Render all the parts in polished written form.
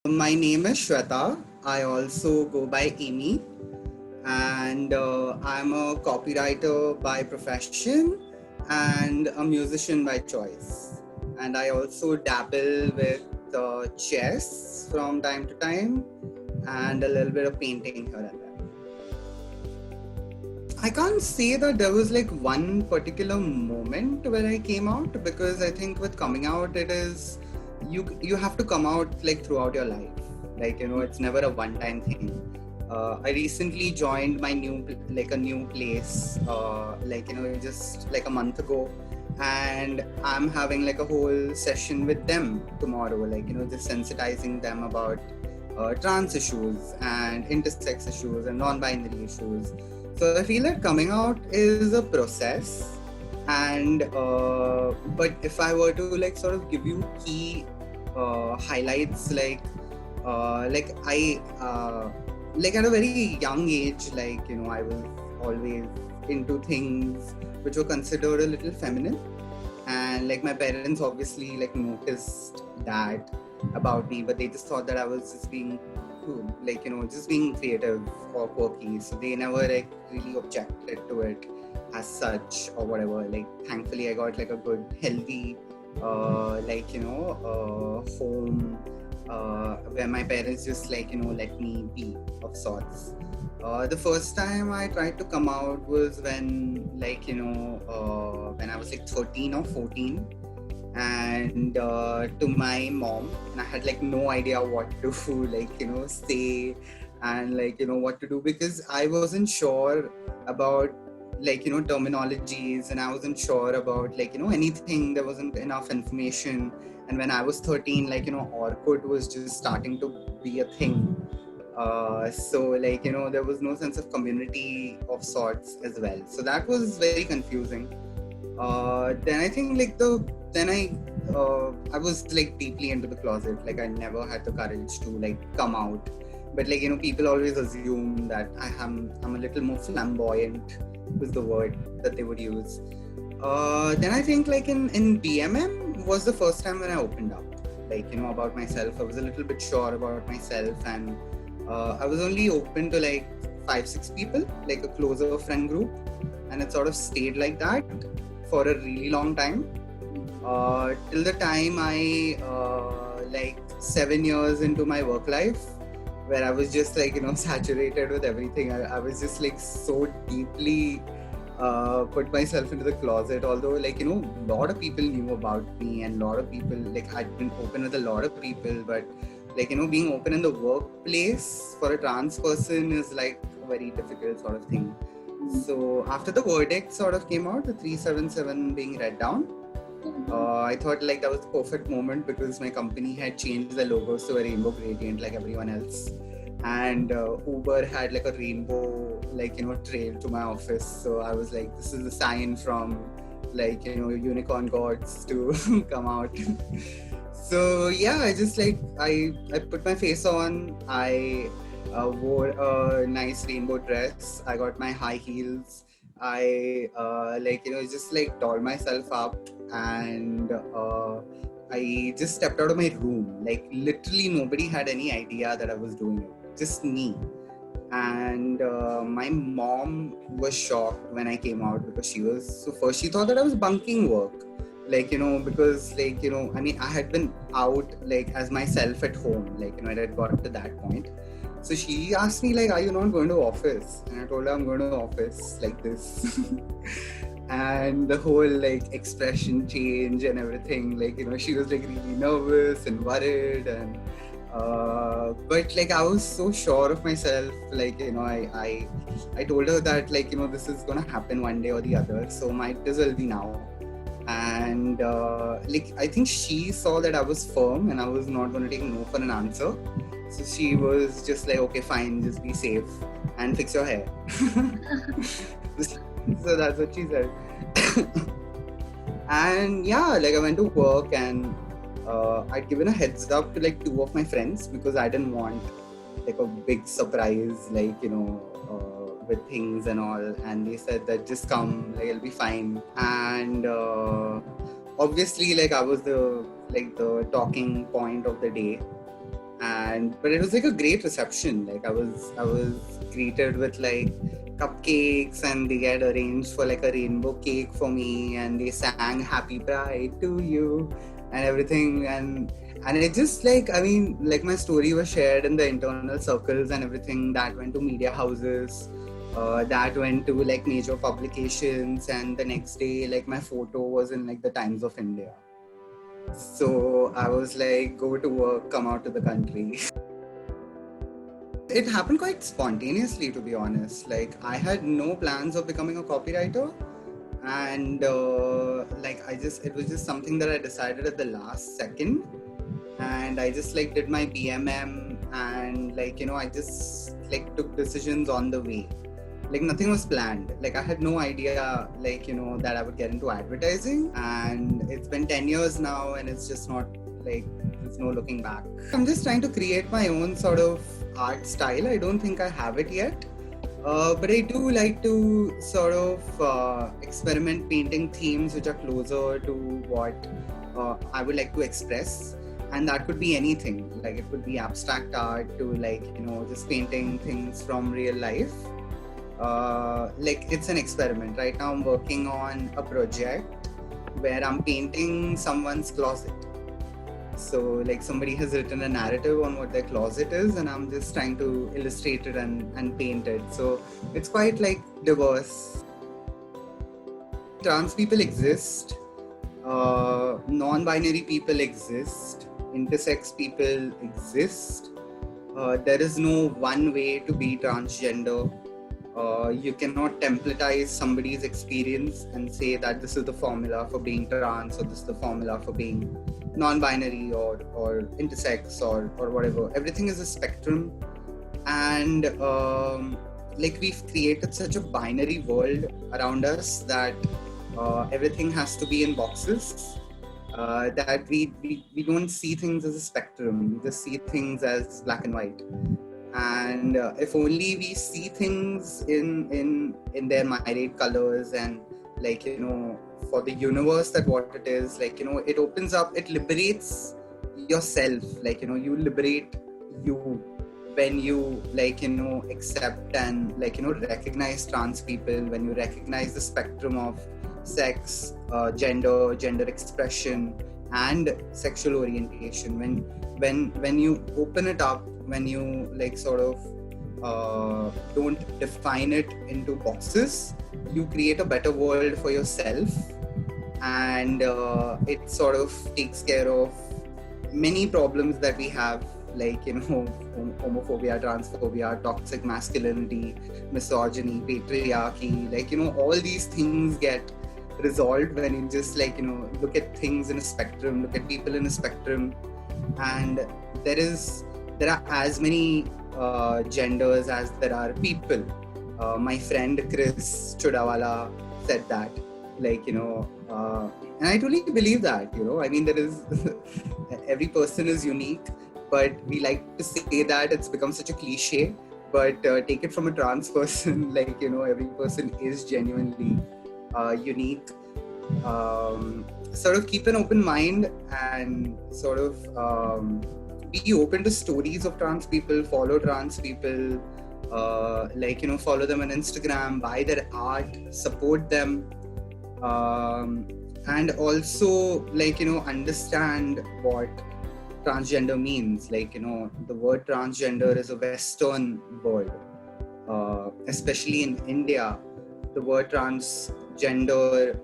My name is Shweta. I also go by Amy, and I'm a copywriter by profession and a musician by choice. And I also dabble with chess from time to time and a little bit of painting here and there. I can't say that there was like one particular moment where I came out, because I think with coming out, it is you have to come out like throughout your life. Like, it's never a one-time thing. I recently joined my new place, just like a month ago, and I'm having like a whole session with them tomorrow. Just sensitizing them about trans issues and intersex issues and non-binary issues. So I feel that coming out is a process, and but if I were to like sort of give you key highlights, I like at a very young age, I was always into things which were considered a little feminine, and like my parents obviously like noticed that about me, but they just thought that I was just being just being creative or quirky, so they never like really objected to it as such or whatever. Like, thankfully I got like a good healthy home where my parents just let me be of sorts. The first time I tried to come out was when when I was like 13 or 14, and to my mom, and I had like no idea what to say, and what to do, because I wasn't sure about terminologies, and I wasn't sure about anything. There wasn't enough information. And when I was 13, Orkut was just starting to be a thing. So there was no sense of community of sorts as well. So that was very confusing. Then I think I was like deeply into the closet. Like, I never had the courage to like come out. But people always assume that I'm a little more flamboyant, was the word that they would use. Then I think in BMM was the first time when I opened up, about myself. I was a little bit sure about myself, and I was only open to like 5-6 people, like a closer friend group, and it sort of stayed like that for a really long time, till the time I 7 years into my work life, where I was just saturated with everything. I was just like so deeply put myself into the closet, although a lot of people knew about me, and a lot of people, I'd been open with a lot of people, but being open in the workplace for a trans person is like a very difficult sort of thing. So after the verdict sort of came out, the 377 being read down, I thought that was the perfect moment, because my company had changed the logos to a rainbow gradient like everyone else, and Uber had like a rainbow trail to my office. So I was like, this is a sign from unicorn gods to come out. So yeah, I just I put my face on. I wore a nice rainbow dress. I got my high heels. I just doll myself up, and I just stepped out of my room. Literally nobody had any idea that I was doing it, just me. And my mom was shocked when I came out, because first she thought that I was bunking work, because I mean, I had been out as myself at home, I had got to that point. So she asked me are you not going to office? And I told her I'm going to office like this. And the whole expression change and everything, she was really nervous and worried, and but I was so sure of myself, I told her that this is gonna happen one day or the other, so might as well be now. And I think she saw that I was firm and I was not going to take no for an answer. So she was just like, okay, fine, just be safe and fix your hair. So that's what she said. And yeah, I went to work, and I'd given a heads up to 2 of my friends, because I didn't want a big surprise, with things and all. And they said that just come, it'll be fine. And obviously I was the talking point of the day. And but it was like a great reception. Like I was greeted with like cupcakes, and they had arranged for like a rainbow cake for me, and they sang Happy Pride to you and everything. And it just like, I mean, like my story was shared in the internal circles and everything. That went to media houses, that went to like major publications, and the next day like my photo was in like the Times of India. So I was like, go to work, come out to the country. It happened quite spontaneously, to be honest. Like I had no plans of becoming a copywriter, and it was just something that I decided at the last second. And I just like did my BMM, and like, you know, I just like took decisions on the way. Like nothing was planned. Like I had no idea, like, you know, that I would get into advertising. And it's been 10 years now, and it's just not like, there's no looking back. I'm just trying to create my own sort of art style. I don't think I have it yet. But I do like to sort of experiment painting themes which are closer to what I would like to express. And that could be anything. Like it could be abstract art to like, you know, just painting things from real life. Like it's an experiment. Right now I'm working on a project where I'm painting someone's closet. So like somebody has written a narrative on what their closet is, and I'm just trying to illustrate it and paint it. So it's quite like diverse. Trans people exist, non-binary people exist, intersex people exist. There is no one way to be transgender. You cannot templatize somebody's experience and say that this is the formula for being trans, or this is the formula for being non-binary or intersex or whatever. Everything is a spectrum, and like we've created such a binary world around us that everything has to be in boxes, that we don't see things as a spectrum. We just see things as black and white. And if only we see things in their myriad colors, and like, you know, for the universe that what it is, like, you know, it opens up, it liberates yourself. Like, you know, you liberate you when you, like, you know, accept and, like, you know, recognize trans people, when you recognize the spectrum of sex, gender expression and sexual orientation. When you open it up, when you like sort of don't define it into boxes, you create a better world for yourself. And it sort of takes care of many problems that we have, like, you know, homophobia, transphobia, toxic masculinity, misogyny, patriarchy. Like, you know, all these things get resolved when you just, like, you know, look at things in a spectrum, look at people in a spectrum. And there are as many genders as there are people. My friend Chris Chudawala said that, like, you know, and I truly believe that, you know, I mean, there is every person is unique, but we like to say that it's become such a cliche. But take it from a trans person, like, you know, every person is genuinely unique. Sort of keep an open mind and sort of be open to stories of trans people, follow trans people, like, you know, follow them on Instagram, buy their art, support them, and also, like, you know, understand what transgender means. Like, you know, the word transgender is a Western word, especially in India. The word transgender,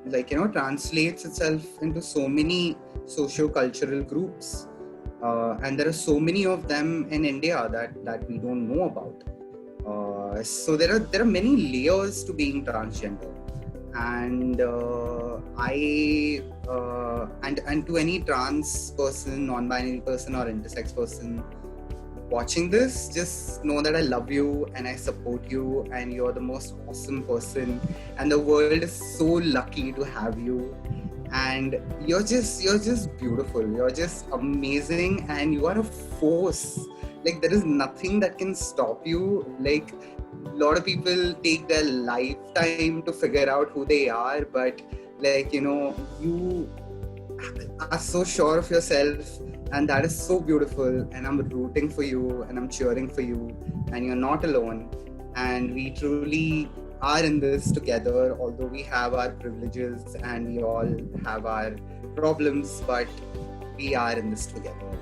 like, you know, translates itself into so many socio-cultural groups. And there are so many of them in India that we don't know about. So there are many layers to being transgender, and and to any trans person, non-binary person, or intersex person watching this, just know that I love you and I support you, and you're the most awesome person, and the world is so lucky to have you. And you're just beautiful, you're just amazing, and you are a force. Like, there is nothing that can stop you. Like, a lot of people take their lifetime to figure out who they are, but, like, you know, you are so sure of yourself And that is so beautiful, and I'm rooting for you and I'm cheering for you, and you're not alone. And we truly are in this together, although we have our privileges and we all have our problems, but we are in this together.